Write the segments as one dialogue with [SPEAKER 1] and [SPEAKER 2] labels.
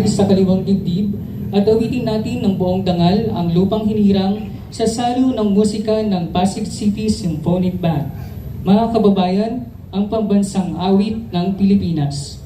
[SPEAKER 1] Sa kaliwang dibdib at awitin natin ng buong dangal ang lupang hinirang sa salo ng musika ng Pasig City Symphonic Band. Mga kababayan, ang pambansang awit ng Pilipinas.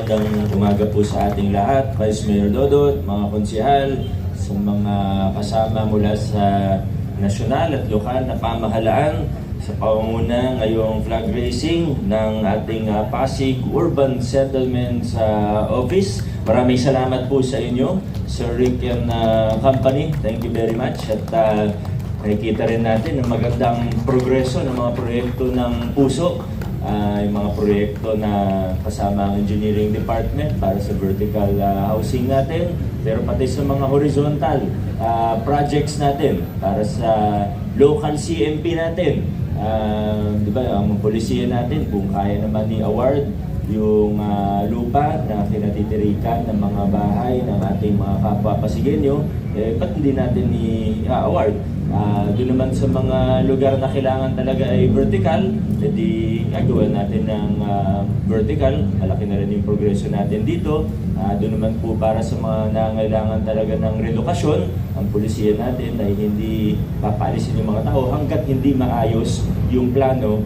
[SPEAKER 2] Magandang umaga po sa ating lahat, Vice Mayor Dodot, mga konsehal, sa mga kasama mula sa nasyonal at lokal na pamahalaan sa pamumuno ngayong flag raising ng ating Pasig Urban Settlements Office. Maraming salamat po sa inyo, Sir Rick and Company. Thank you very much. At nakikita rin natin ang magandang progreso ng mga proyekto ng puso. Yung mga proyekto na kasama ang engineering department para sa vertical housing natin, pero pati sa mga horizontal projects natin para sa local CMP natin. Di ba, ang polisiya natin, kung kaya naman i-award yung lupa na kinatitirikan ng mga bahay ng ating mga kapwa Pasigenyo, ba't hindi natin i-award? Doon naman sa mga lugar na kailangan talaga ay vertical, edi gagawin natin ng vertical. Malaki na rin yung progresyo natin dito. Doon naman po para sa mga nangailangan talaga ng relokasyon, ang pulisiya natin ay hindi papaalisin yung mga tao hanggat hindi maayos yung plano.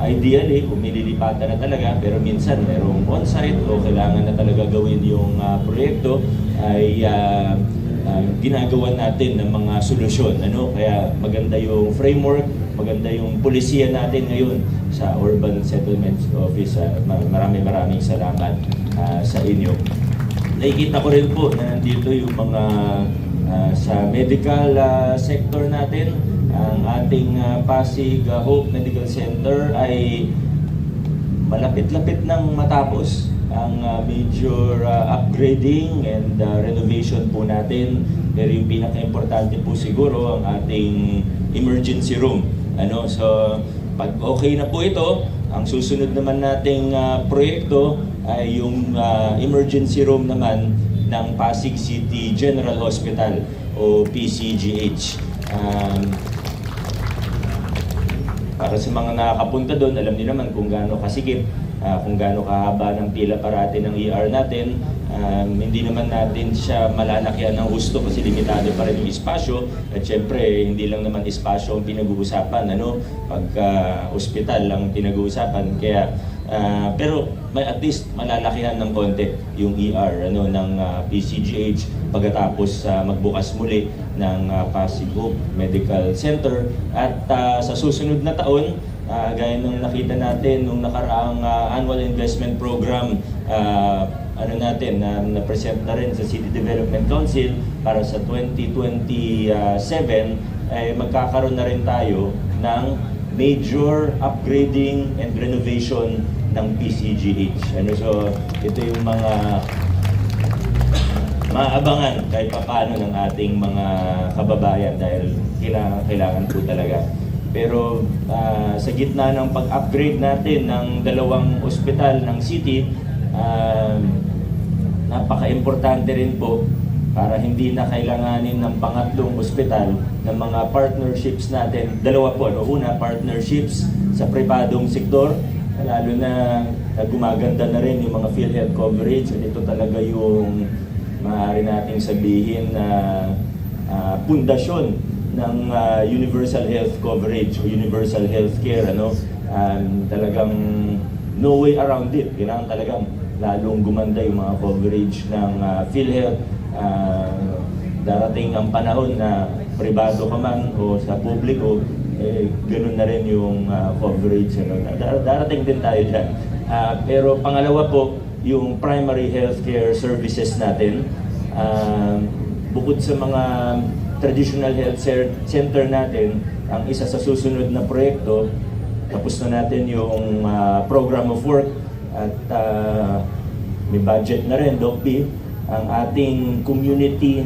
[SPEAKER 2] Ideally, kung nililipatan na talaga, pero minsan merong on-site o kailangan na talaga gawin yung proyekto, ay ginagawa natin ng mga solusyon. Kaya maganda yung framework, maganda yung pulisiya natin ngayon sa Urban Settlements Office. Maraming salamat sa inyo. Nakikita ko rin po na nandito yung mga sa medical sector natin. Ang ating Pasig Hope Medical Center ay malapit-lapit nang matapos ang major upgrading and renovation po natin. Pero yung pinaka-importante po siguro ang ating emergency room. So pag okay na po ito, ang susunod naman nating proyekto ay yung emergency room naman ng Pasig City General Hospital o PCGH. Para sa mga nakakapunta doon, alam niyo naman kung gaano kasikip, kung gaano kahaba ng pila parati ng ER natin. Hindi naman natin siya malalakyan ng gusto kasi limitado pa rin yung espasyo. At syempre, hindi lang naman espasyo ang pinag-uusapan. Pagka ospital lang pinag-uusapan. Kaya, pero may at least malalakihan ng konti yung ER ng PCGH pagkatapos magbukas muli ng Pasig Hope Medical Center. At sa susunod na taon, gaya nung nakita natin nung nakaraang annual investment program na-present na rin sa City Development Council para sa 2027, magkakaroon na rin tayo ng major upgrading and renovation ng PCGH. So ito yung mga maabangan kahit paano ng ating mga kababayan dahil kailangan po talaga. Pero sa gitna ng pag-upgrade natin ng dalawang ospital ng city, napaka-importante rin po para hindi na kailanganin ng pangatlong ospital ng mga partnerships natin. Dalawa po. Una, partnerships sa pribadong sektor, lalo na gumaganda na rin yung mga PhilHealth coverage. At ito talaga yung maaari nating sabihin na pundasyon ng universal health coverage o universal health care. Talagang no way around it. Kailangan talagang lalong gumanda yung mga coverage ng PhilHealth darating ang panahon na pribado ka man o sa publiko, ganun na rin yung coverage. Ano. Darating din tayo dyan. Pero pangalawa po, yung primary healthcare services natin. Bukod sa mga traditional health center natin, ang isa sa susunod na proyekto, tapos na natin yung program of work at may budget na rin, Doc B, ang ating community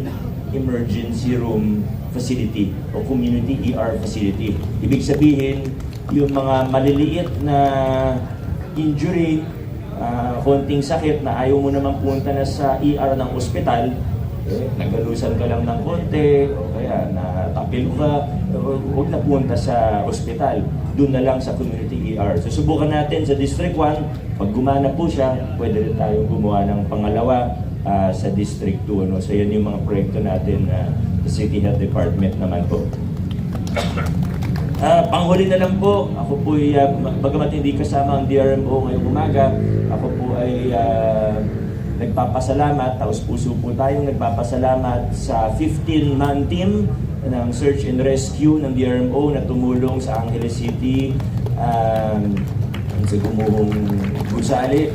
[SPEAKER 2] emergency room facility o community ER facility. Ibig sabihin, yung mga maliliit na injury, konting sakit na ayaw mo naman punta na sa ER ng ospital, nagalusan ka lang ng konti, o kaya natapil ka, huwag na punta sa ospital. Doon na lang sa community ER. So subukan natin sa District 1, pag gumana po siya, pwede rin tayong gumawa ng pangalawa sa District 2. Ano? So yan yung mga proyekto natin sa City Health Department naman po. Panghuli na lang po, ako po ay, bagamat hindi kasama ang DRMO ngayong umaga, ako po ay nagpapasalamat, taos puso po tayong nagpapasalamat sa 15-man team ng Search and Rescue ng DRMO na tumulong sa Angeles City, sa Gumuhong Gusali.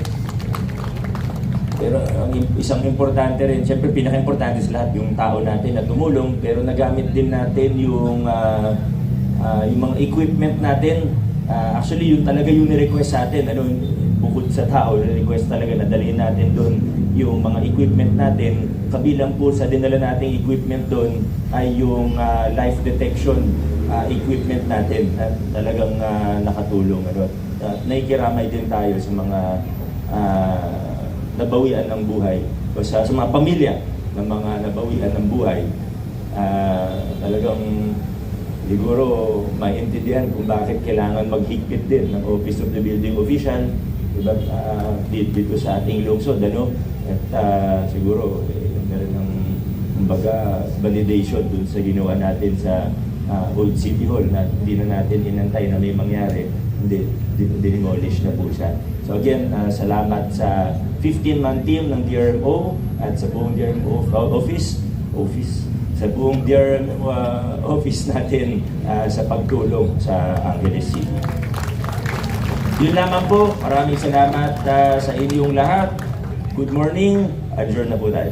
[SPEAKER 2] Pero ang isang importante rin, siyempre pinaka-importante sa lahat yung tao natin na tumulong, pero nagamit din natin yung mga equipment natin. Actually, yun talaga yung ni-request sa atin. Ano, bukod sa tao, ni-request talaga na dalhin natin doon yung mga equipment natin. Kabilang po sa dinala nating equipment doon ay yung life detection equipment natin at talagang nakatulong. Ano. Naikiramay din tayo sa mga nabawian ng buhay o sa mga pamilya ng mga nabawian ng buhay. Talagang siguro maintindihan kung bakit kailangan maghigpit din ng Office of the Building Official, diba, dito sa ating lungsod, ano? At siguro meron ng kumbaga validation dun sa ginawa natin sa Old City Hall na hindi na natin inantay na may mangyari, hindi demolish na po siya. So again, salamat sa 15-man team ng DRMO at sa buong DRMO office sa buong DRMO office natin sa pagtulong sa Angeles City. Yun lamang po. Maraming salamat sa inyong lahat. Good morning. Adjourn na po tayo.